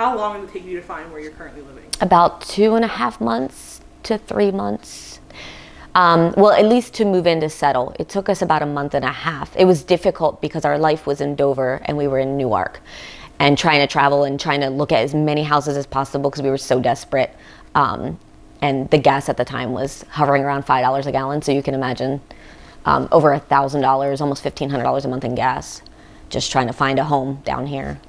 How long did it take you to find where you're currently living? About 2.5 months to 3 months. Well, at least to move in to settle. It took us about 1.5 months. It was difficult because our life was in Dover and we were in Newark, and trying to travel and trying to look at as many houses as possible because we were so desperate. And the gas at the time was hovering around $5 a gallon, so you can imagine over $1,000, almost $1,500 a month in gas, just trying to find a home down here.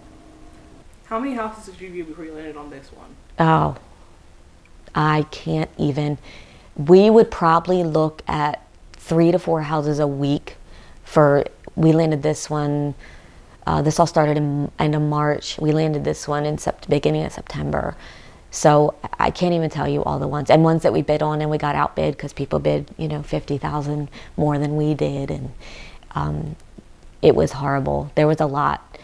How many houses did you view before you landed on this one? Oh, I can't even. We would probably look at 3 to 4 houses a week. We landed this one. This all started in end of March. We landed this one in beginning of September. So I can't even tell you all the ones. And ones that we bid on and we got outbid because people bid, $50,000 more than we did. And it was horrible. There was a lot.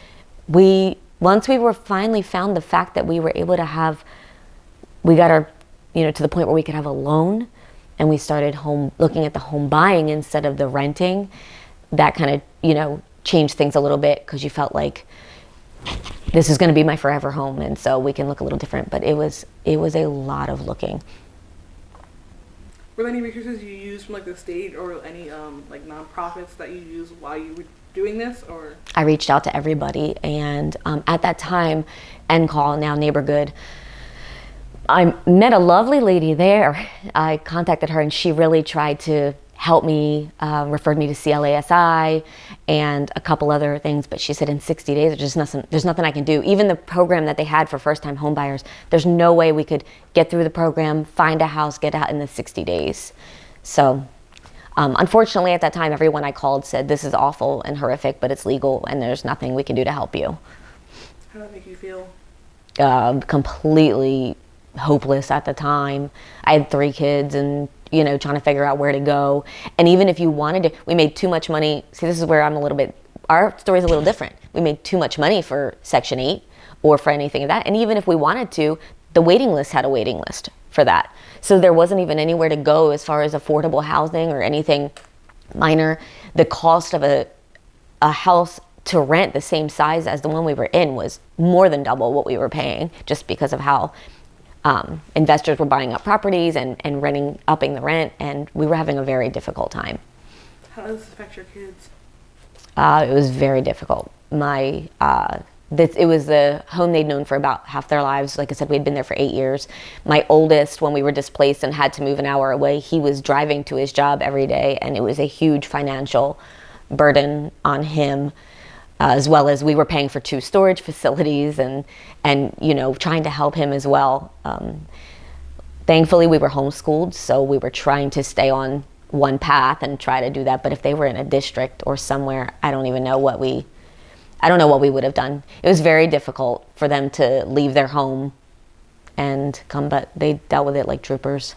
Once we were finally found the fact that we were able to we got our, to the point where we could have a loan, and we started looking at the home buying instead of the renting. That kind of, changed things a little bit because you felt like this is going to be my forever home, and so we can look a little different. But it was a lot of looking. Were there any resources you used from the state or any nonprofits that you used while you were doing this? Or I reached out to everybody, and at that time, NCall, now Neighbor Good, I met a lovely lady there. I contacted her, and she really tried to help me, referred me to CLASI and a couple other things, but she said in 60 days there's nothing I can do. Even the program that they had for first-time home buyers, there's no way we could get through the program, find a house, get out in the 60 days. So unfortunately at that time, everyone I called said this is awful and horrific, but it's legal and there's nothing we can do to help you. How did that make you feel? Completely hopeless at the time. I had 3 kids and trying to figure out where to go. And even if you wanted to, we made too much money. See, this is where our story's a little different. We made too much money for Section 8 or for anything of that. And even if we wanted to, the waiting list had a waiting list for that. So there wasn't even anywhere to go as far as affordable housing or anything minor. The cost of a house to rent the same size as the one we were in was more than double what we were paying, just because of how investors were buying up properties and upping the rent, and we were having a very difficult time. How does this affect your kids? It was very difficult. It was the home they'd known for about half their lives. Like I said, we'd been there for 8 years. My oldest, when we were displaced and had to move an hour away, he was driving to his job every day, and it was a huge financial burden on him. As well as we were paying for 2 storage facilities and trying to help him as well. Thankfully, we were homeschooled, so we were trying to stay on one path and try to do that. But if they were in a district or somewhere, I don't know what we would have done. It was very difficult for them to leave their home and come, but they dealt with it like troopers.